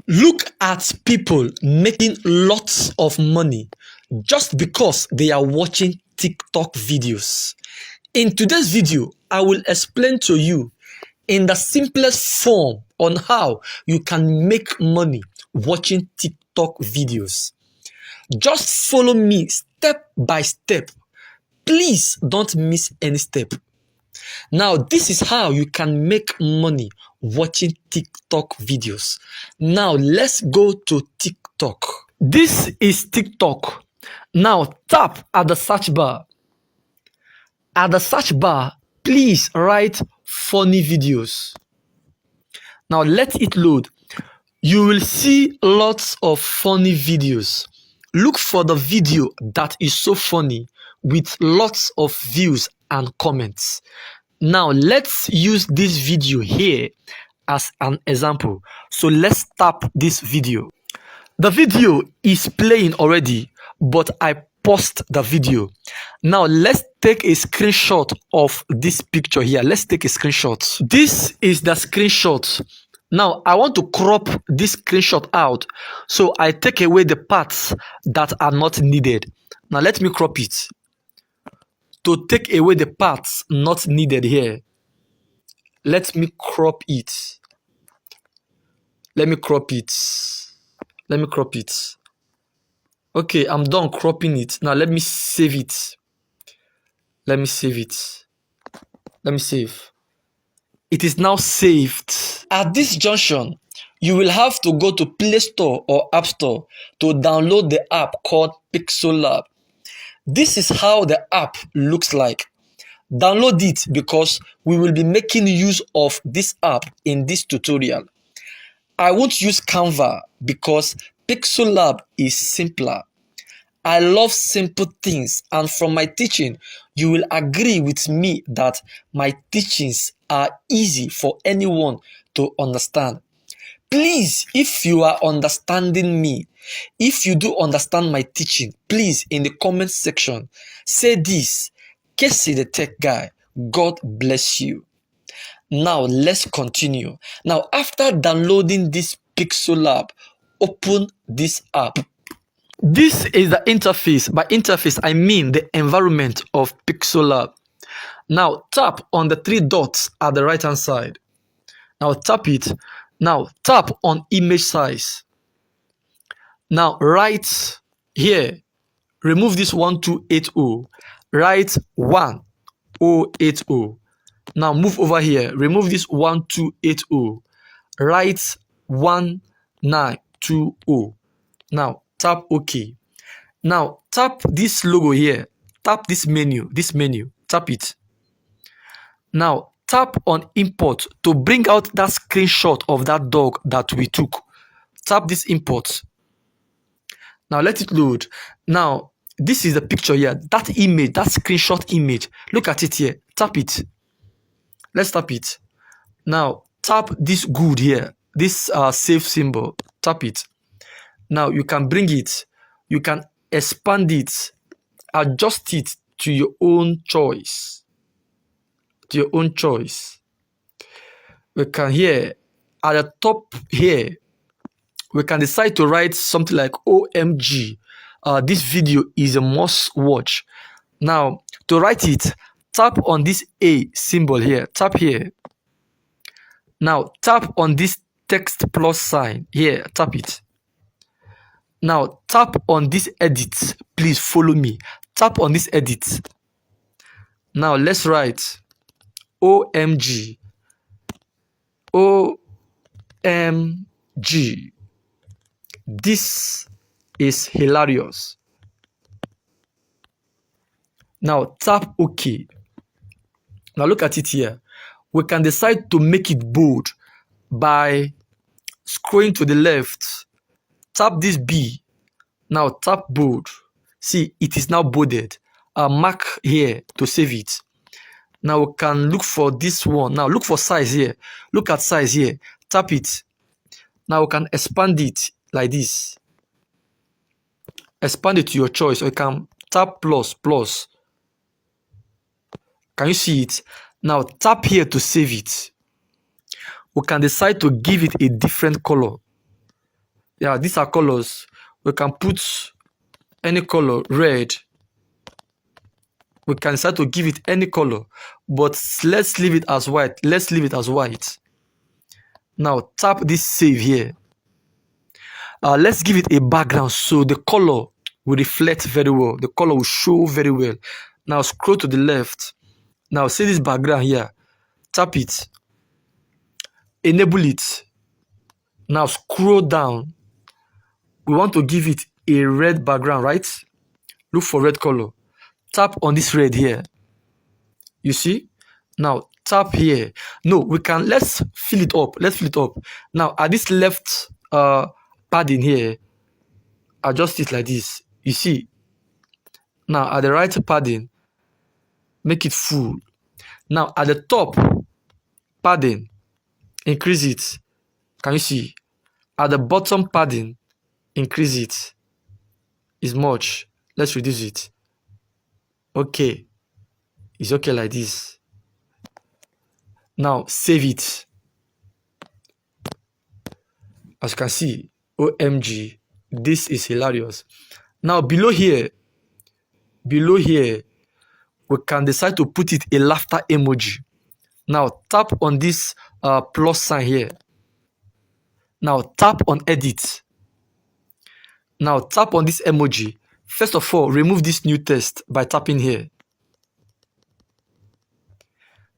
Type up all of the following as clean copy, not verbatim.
Look at people making lots of money just because they are watching TikTok videos. In today's video, I will explain to you in the simplest form on how you can make money watching TikTok videos. Just follow me step by step. Please don't miss any step. Now, this is how you can make money watching TikTok videos. Now, let's go to TikTok. This is TikTok. Now, tap at the search bar. At the search bar, please write funny videos. Now, let it load. You will see lots of funny videos. Look for the video that is so funny with lots of views and comments. Now let's use this video here as an example. So let's tap this video. The video is playing already, but I paused the video. Now let's take a screenshot of this picture here. Let's take a screenshot. This is the screenshot. Now I want to crop this screenshot out, so I take away the parts that are not needed. Now let me crop it. To take away the parts not needed here, let me crop it. Let me crop it. Let me crop it. Okay, I'm done cropping it. Now let me save it. Let me save it. Let me save. It is now saved. At this junction, you will have to go to Play Store or App Store to download the app called Pixel. This is how the app looks like. Download it because we will be making use of this app in this tutorial. I won't use Canva because Pixel is simpler. I love simple things, and from my teaching, you will agree with me that my teachings are easy for anyone to understand. Please, if you are understanding me, if you do understand my teaching, please in the comment section say this: Casey the Tech Guy, God bless you. Now let's continue. Now after downloading this Pixel, open this app. This is the interface. By interface, I mean the environment of Pixel. Now tap on the three dots at the right hand side. Now tap it. Now tap on image size. Now right here, remove this 1280. Write 1080. Now move over here, remove this 1280. Write 1920. Now tap OK. Now tap this logo here. Tap this menu. Tap it. Now tap on import to bring out that screenshot of that dog that we took. Tap this import. Now let it load. Now this is the picture here. That image, that screenshot image. Look at it here. Tap it. Let's tap it. Now tap this good here. This save symbol. Tap it. Now you can bring it. You can expand it. Adjust it to your own choice. To your own choice. We can here at the top here. We can decide to write something like OMG. This video is a must watch. Now to write it, tap on this A symbol here. Tap here. Now tap on this text plus sign here. Tap it. Now tap on this edit. Please follow me. Tap on this edit. Now let's write OMG. OMG. This is hilarious. Now tap OK. Now look at it here. We can decide to make it bold by scrolling to the left. Tap this B. Now tap bold. See, it is now bolded. Mark here to save it. Now we can look for this one. Now look for size here. Look at size here. Tap it. Now we can expand it like this. Expand it to your choice, or you can tap plus. Can you see it? Now tap here to save it. We can decide to give it a different color. Yeah, these are colors. We can put any color, red. We can decide to give it any color, but let's leave it as white. Let's leave it as white. Now tap this save here. Let's give it a background so the color will reflect very well. The color will show very well. Now scroll to the left. Now see this background here. Tap it. Enable it. Now scroll down. We want to give it a red background, right? Look for red color. Tap on this red here. You see? Now tap here. No, we can, let's fill it up. Let's fill it up. Now at this left padding here, adjust it like this. You see? Now at the right padding, make it full. Now at the top padding, increase it. Can you see? At the bottom padding, increase it. It's much. Let's reduce it. Okay. It's okay like this. Now save it. As you can see, OMG, this is hilarious. Now below here, we can decide to put it a laughter emoji. Now tap on this plus sign here. Now tap on edit. Now tap on this emoji. First of all, remove this new text by tapping here.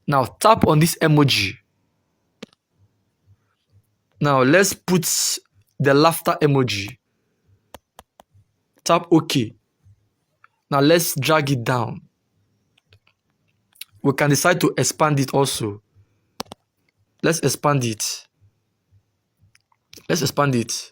Now tap on this emoji. Now let's put the laughter emoji. Tap OK. Now let's drag it down. We can decide to expand it also. Let's expand it. Let's expand it.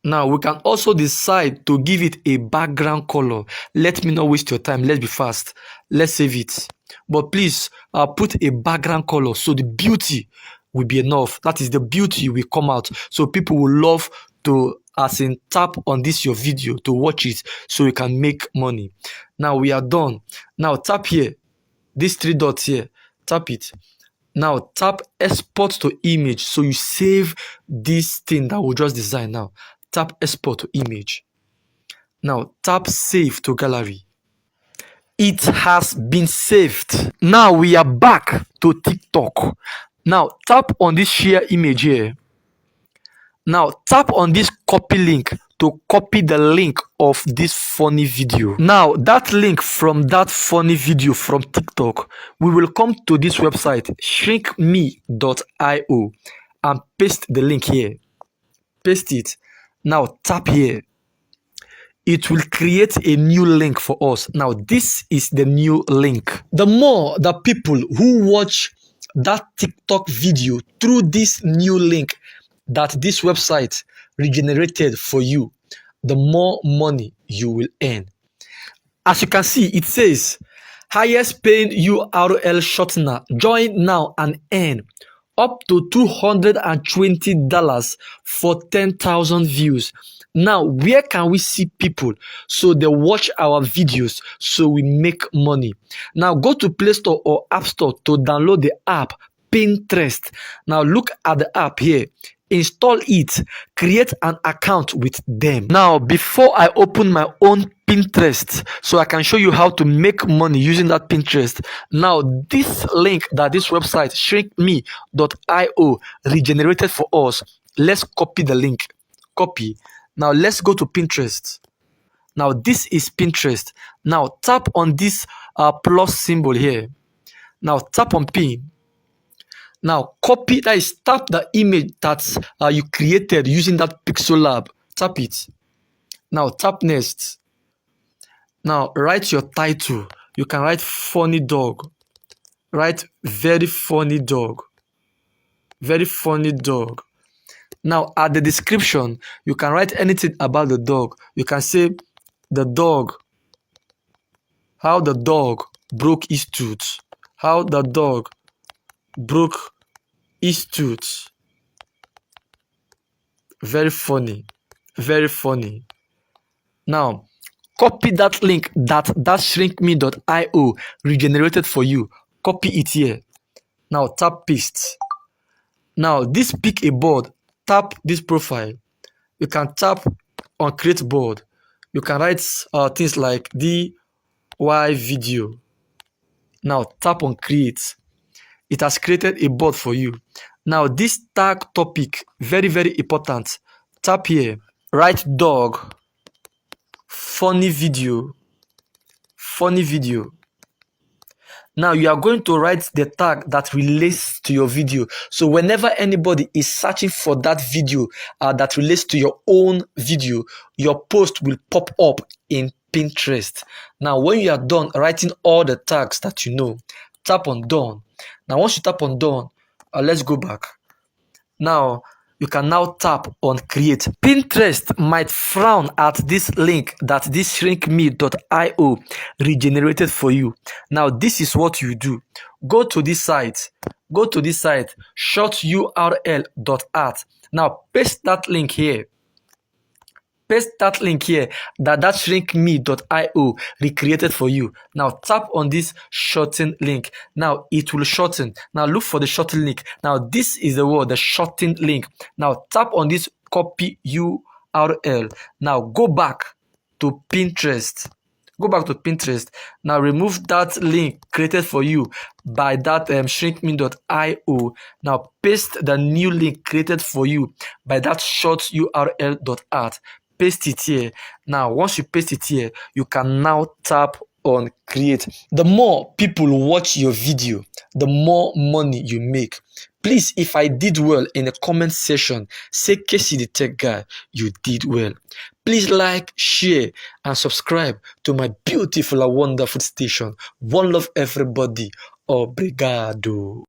Now we can also decide to give it a background color. Let me not waste your time. Let's be fast. Let's save it. But please put a background color so the beauty will be enough. That is, the beauty will come out. So people will love to, as in, tap on this your video to watch it so you can make money. Now we are done. Now tap here. These three dots here. Tap it. Now tap export to image. So you save this thing that we just designed now. Tap export to image. Now tap save to gallery. It has been saved. Now we are back to TikTok. Now tap on this share image here. Now tap on this copy link to copy the link of this funny video. Now that link from that funny video from TikTok, we will come to this website shrinkme.io and paste the link here. Paste it. Now tap here. It will create a new link for us. Now this is the new link. The more the people who watch that TikTok video through this new link that this website regenerated for you, the more money you will earn. As you can see, it says highest paying URL shortener. Join now and earn up to $220 for 10,000 views. Now, where can we see people so they watch our videos so we make money? Now, go to Play Store or App Store to download the app Pinterest. Now, look at the app here. Install it. Create an account with them. Now, before I open my own Pinterest so I can show you how to make money using that Pinterest. Now, this link that this website shrinkme.io regenerated for us. Let's copy the link. Copy. Now let's go to Pinterest. Now this is Pinterest. Now tap on this plus symbol here. Now tap on pin. Now copy, that is, tap the image that you created using that Pixel Lab. Tap it. Now tap next. Now write your title. You can write funny dog. Write very funny dog. Very funny dog. Now, at the description, you can write anything about the dog. You can say the dog, how the dog broke his tooth. How the dog broke his tooth. Very funny. Very funny. Now, copy that link that shrinkme.io regenerated for you. Copy it here. Now, tap paste. Now, this pick a board. tap this profile. You can tap on create board. You can write things like DY video. Now tap on create. It has created a board for you. Now this tag topic, very important. Tap here, write dog, funny video. Now you are going to write the tag that relates to your video. So whenever anybody is searching for that video that relates to your own video, your post will pop up in Pinterest. Now when you are done writing all the tags that you know, tap on done. Now once you tap on done, let's go back. Now you can now tap on create. Pinterest might frown at this link that this shrinkme.io regenerated for you. Now this is what you do. Go to this site, shorturl.art. Now paste that link here. That shrinkme.io recreated for you. Now tap on this shorten link. Now it will shorten. Now look for the shorten link. Now this is the word, the shorten link. Now tap on this copy URL. Now go back to Pinterest. Now remove that link created for you by that shrinkme.io. Now paste the new link created for you by that short url.art. Paste it here. Now once you paste it here, you can now tap on create. The more people watch your video, the more money you make. Please, if I did well in the comment section, say Casey the Tech Guy, you did well. Please like, share, and subscribe to my beautiful and wonderful station. One love everybody. Obrigado.